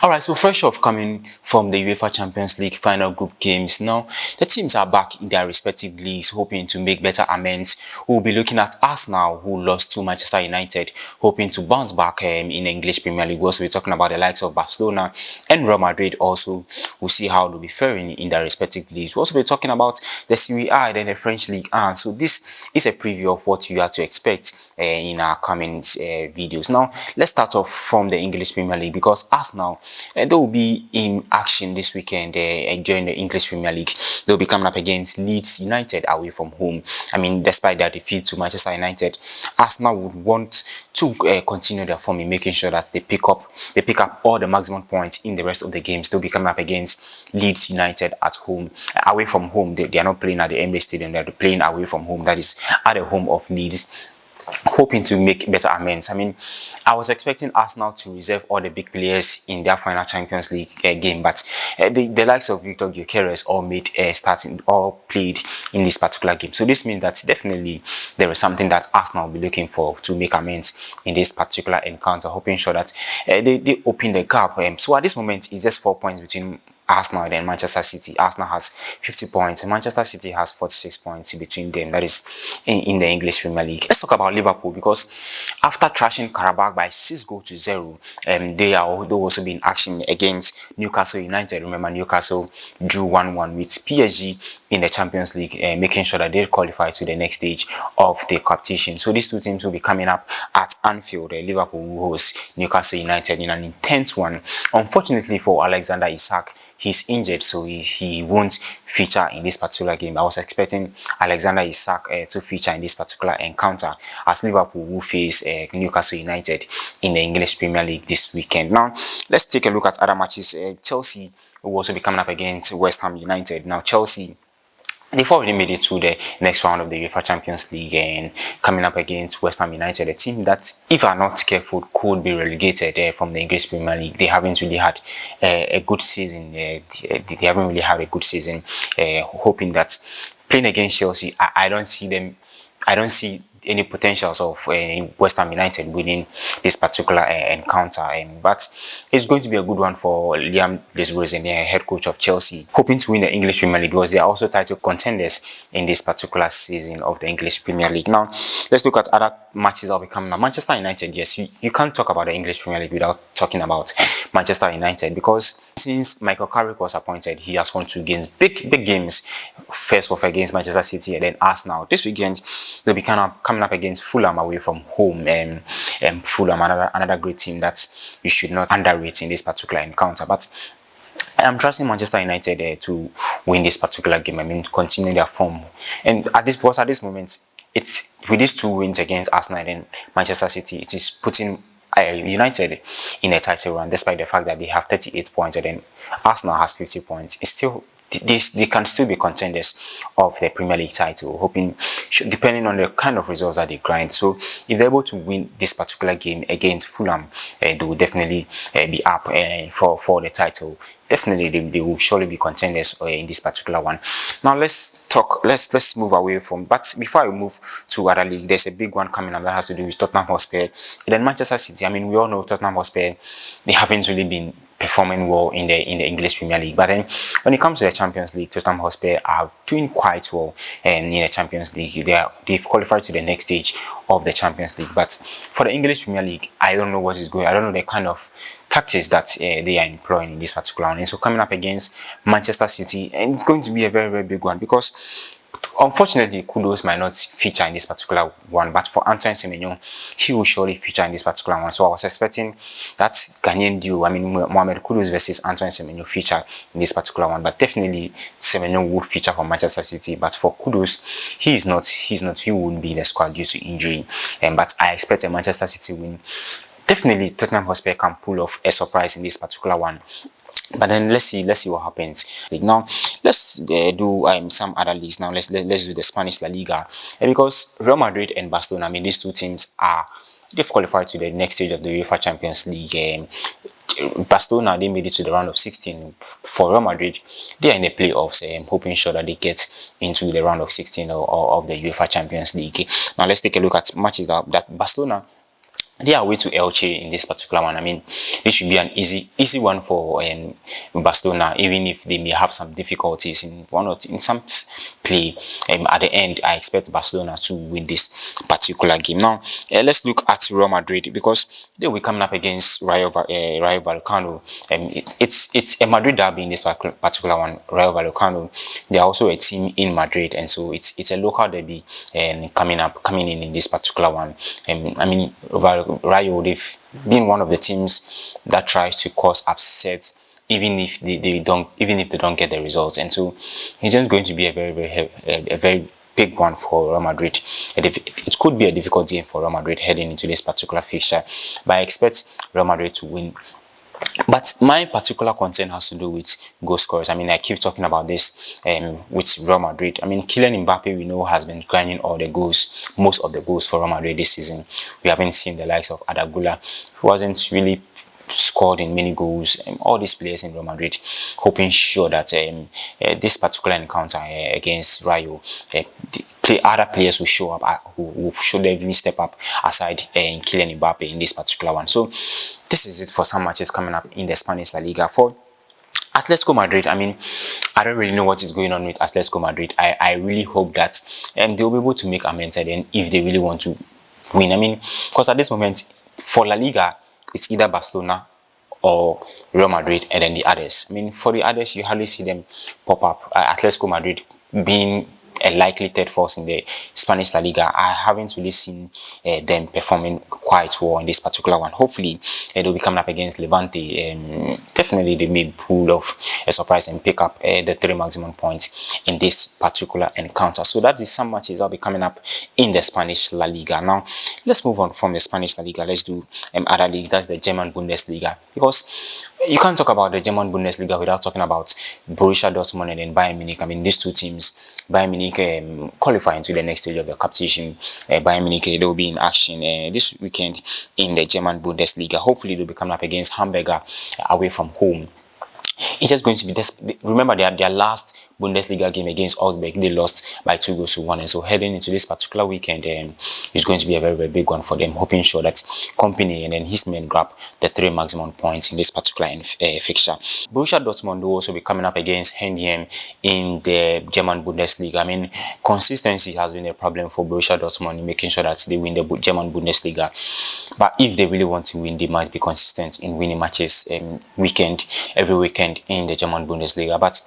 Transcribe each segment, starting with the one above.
Alright, so fresh off coming from the UEFA Champions League final group games, now the teams are back in their respective leagues, hoping to make better amends. We'll be looking at Arsenal, who lost to Manchester United, hoping to bounce back in the English Premier League. We'll also be talking about the likes of Barcelona and Real Madrid. Also, we'll see how they'll be faring in their respective leagues. We'll also be talking about the Serie A and the French League. And so this is a preview of what you are to expect in our coming videos. Now, let's start off from the English Premier League, because Arsenal, they will be in action this weekend during the English Premier League. They'll be coming up against Leeds United away from home. I mean, despite their defeat to Manchester United, Arsenal would want to continue their form in making sure that they pick up all the maximum points in the rest of the games. They'll be coming up against Leeds United at home. Away from home, they are not playing at the Emirates Stadium. They're playing away from home. That is at the home of Leeds, hoping to make better amends. I mean, I was expecting Arsenal to reserve all the big players in their final Champions League game, but the likes of Victor Gyökeres all played in this particular game. So this means that definitely there is something that Arsenal will be looking for to make amends in this particular encounter, hoping sure that they open the gap. So at this moment, it's just 4 points between Arsenal and Manchester City. Arsenal has 50 points. Manchester City has 46 points between them. That is in the English Premier League. Let's talk about Liverpool, because after thrashing Carabao by 6-0, they are also been in action against Newcastle United. Remember, Newcastle drew 1-1 with PSG in the Champions League, making sure that they qualify to the next stage of the competition. So these two teams will be coming up at Anfield. Liverpool will host Newcastle United in an intense one. Unfortunately for Alexander Isak, he's injured, so he won't feature in this particular game. I was expecting Alexander Isak to feature in this particular encounter, as Liverpool will face Newcastle United in the English Premier League this weekend. Now, let's take a look at other matches. Chelsea will also be coming up against West Ham United. Now, Chelsea, they've already made it to the next round of the UEFA Champions League and coming up against West Ham United, a team that, if are not careful, could be relegated from the English Premier League. They haven't really had a good season. They haven't really had a good season. Hoping that playing against Chelsea, I don't see any potentials of West Ham United winning this particular encounter, but it's going to be a good one for Liam Rosen, the head coach of Chelsea, hoping to win the English Premier League, because they are also title contenders in this particular season of the English Premier League. Now, let's look at other matches that will be coming up. Manchester United, yes, you can't talk about the English Premier League without talking about Manchester United, because since Michael Carrick was appointed, he has won 2 games, big games. First off against Manchester City and then Arsenal. This weekend they'll be coming up against Fulham away from home. Fulham, another great team that you should not underrate in this particular encounter. But I'm trusting Manchester United to win this particular game. I mean, continue their form. And at this moment, it's with these 2 wins against Arsenal and Manchester City, it is putting United in a title run, despite the fact that they have 38 points and then Arsenal has 50 points. It's still, they can still be contenders of the Premier League title, hoping, depending on the kind of results that they grind. So if they're able to win this particular game against Fulham, they will definitely be up for the title. Definitely they will surely be contenders in this particular one. Now let's move away from, but before I move to other league, there's a big one coming up that has to do with Tottenham Hotspur and then Manchester City. I mean, we all know Tottenham Hotspur, they haven't really been performing well in the English Premier League, but then when it comes to the Champions League, Tottenham Hotspur are doing quite well in the Champions League. They've qualified to the next stage of the Champions League. But for the English Premier League, I don't know what is going. I don't know the kind of tactics that they are employing in this particular one. And so coming up against Manchester City, and it's going to be a very, very big one, because unfortunately, Kudus might not feature in this particular one, but for Antoine Semenyo, he will surely feature in this particular one. So I was expecting that Ghanaian duo, I mean, Mohamed Kudus versus Antoine Semenyo feature in this particular one, but definitely Semenyo would feature for Manchester City. But for Kudus, he wouldn't be in the squad due to injury. But I expect a Manchester City win. Definitely, Tottenham Hotspur can pull off a surprise in this particular one. But then let's see what happens. Now let's do some other leagues. Now let's do the Spanish La Liga, because Real Madrid and Barcelona, I mean, these 2 teams they've qualified to the next stage of the UEFA Champions League. Barcelona, they made it to the round of 16. For Real Madrid, they are in the playoffs, hoping sure that they get into the round of 16 of the UEFA Champions League. Now let's take a look at matches that Barcelona they are away to Elche in this particular one. I mean, this should be an easy one for Barcelona, even if they may have some difficulties in in some play. At the end, I expect Barcelona to win this particular game. Now, let's look at Real Madrid, because they will be coming up against Rayo Vallecano. It's a Madrid derby in this particular one. Rayo Vallecano, they are also a team in Madrid, and so it's a local derby and coming in this particular one. I mean, Rayo, they've been one of the teams that tries to cause upset even if they don't get the results, and so it's just going to be a very big one for Real Madrid. It could be a difficult game for Real Madrid heading into this particular fixture, but I expect Real Madrid to win. But my particular concern has to do with goal scorers. I mean, I keep talking about this with Real Madrid. I mean, Kylian Mbappe, we know, has been grinding all the goals, most of the goals for Real Madrid this season. We haven't seen the likes of Adagula, who wasn't really scored in many goals. All these players in Real Madrid hoping sure that this particular encounter against Rayo, other players will show up, who should even step up aside Kylian Mbappe in this particular one. So this is it for some matches coming up in the Spanish La Liga. For Atletico Madrid, I mean, I don't really know what is going on with Atletico Madrid. I really hope that they'll be able to make amends then if they really want to win. I mean, because at this moment for La Liga, it's either Barcelona or Real Madrid and then the others. I mean, for the others, you hardly see them pop up. Atletico Madrid being a likely third force in the Spanish La Liga, I haven't really seen them performing quite well in this particular one. Hopefully, they'll be coming up against Levante. Definitely, they may pull off a surprise and pick up the 3 maximum points in this particular encounter. So that is some matches that'll be coming up in the Spanish La Liga. Now, let's move on from the Spanish La Liga. Let's do other leagues. That's the German Bundesliga, because you can't talk about the German Bundesliga without talking about Borussia Dortmund and then Bayern Munich. I mean, these two teams, Bayern Munich qualifying to the next stage of the competition. Bayern Munich, they will be in action this weekend in the German Bundesliga. Hopefully, they'll be coming up against Hamburger away from home. It's just going to be this. Remember, their last Bundesliga game against Augsburg, they lost by 2-1, and so heading into this particular weekend, it's going to be a very big one for them. Hoping sure that Company and then his men grab the 3 maximum points in this particular fixture. Borussia Dortmund will also be coming up against Heidenheim in the German Bundesliga. I mean, consistency has been a problem for Borussia Dortmund in making sure that they win the German Bundesliga. But if they really want to win, they must be consistent in winning matches every weekend in the German Bundesliga. But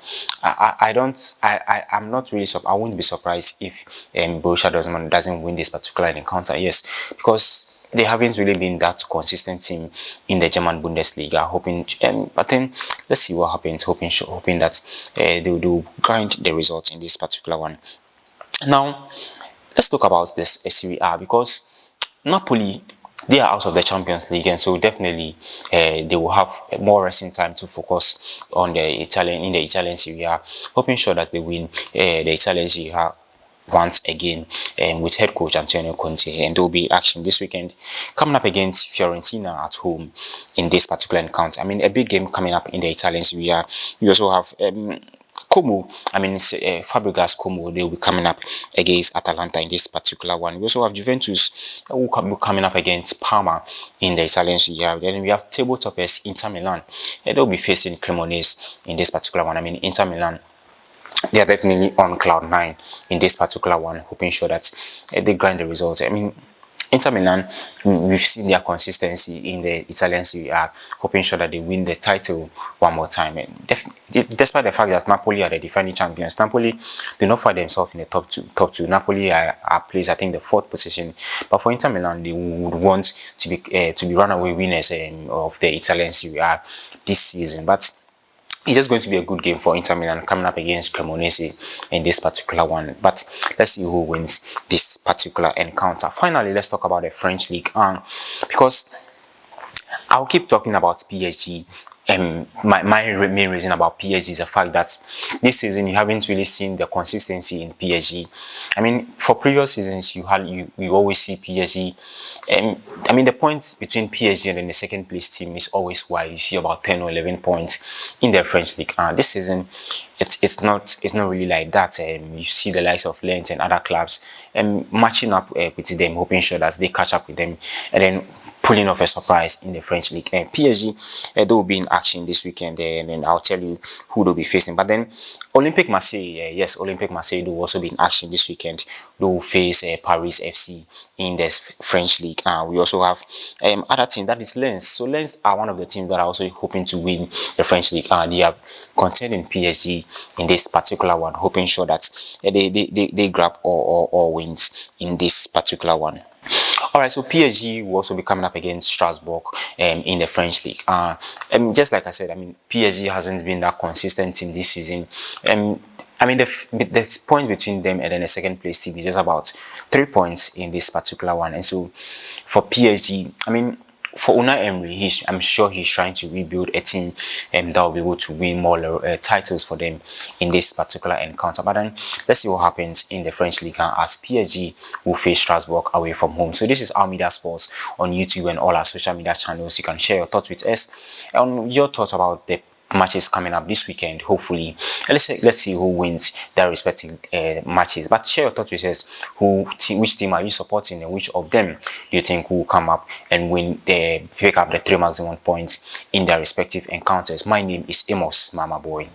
I'm not really I won't be surprised if Borussia Dortmund doesn't win this particular encounter. Yes, because they haven't really been that consistent team in the German Bundesliga. Hoping, but then let's see what happens. Hoping that they will grind the results in this particular one. Now, let's talk about this Serie A, because Napoli, they are out of the Champions League, and so definitely they will have more resting time to focus on the Italian Serie A, hoping sure that they win the Italian Serie A once again with head coach Antonio Conte, and there will be action this weekend coming up against Fiorentina at home in this particular encounter. I mean, a big game coming up in the Italian Serie A. We also have Como, I mean, Fabregas Como, they will be coming up against Atalanta in this particular one. We also have Juventus who will be coming up against Parma in the Italian Serie A. Then we have table toppers Inter Milan, and they will be facing Cremonese in this particular one. I mean, Inter Milan, they are definitely on cloud 9 in this particular one, hoping sure that they grind the results. I mean, Inter Milan, we've seen their consistency in the Italian Serie A, hoping sure that they win the title one more time. And despite the fact that Napoli are the defending champions, Napoli do not find themselves in the top two. Napoli are placed, I think, the 4th position. But for Inter Milan, they would want to be runaway winners of the Italian Serie A this season. But it's just going to be a good game for Inter Milan coming up against Cremonese in this particular one. But let's see who wins this particular encounter. Finally, let's talk about the French League, because I'll keep talking about PSG my main reason about PSG is the fact that this season you haven't really seen the consistency in PSG. I mean, for previous seasons you always see PSG. I mean, the points between PSG and then the second place team is always wide. You see about 10 or 11 points in the French league. This season it's not really like that. You see the likes of Lens and other clubs matching up with them, hoping sure that they catch up with them, and then pulling off a surprise in the French league. And PSG, they will be in action this weekend, and then I'll tell you who they'll be facing. But then Olympique Marseille, yes, Olympique Marseille will also be in action this weekend. They will face Paris FC in the French league. We also have other team, that is Lens. So Lens are one of the teams that are also hoping to win the French league. They are contending PSG in this particular one, hoping sure that they grab all wins in this particular one. All right, so PSG will also be coming up against Strasbourg in the French league. Just like I said, I mean, PSG hasn't been that consistent in this season. I mean, the points between them and then the second place team is just about 3 points in this particular one. And so for PSG, I mean, for Unai Emery, I'm sure he's trying to rebuild a team that will be able to win more titles for them in this particular encounter. But then let's see what happens in the French League as PSG will face Strasbourg away from home. So this is our Media Sports on YouTube and all our social media channels. You can share your thoughts with us on your thoughts about the matches coming up this weekend. Hopefully, let's see who wins their respective matches. But share your thoughts with us. Which team are you supporting, and which of them do you think will come up and pick up the 3 maximum points in their respective encounters? My name is Amos Mama Boy.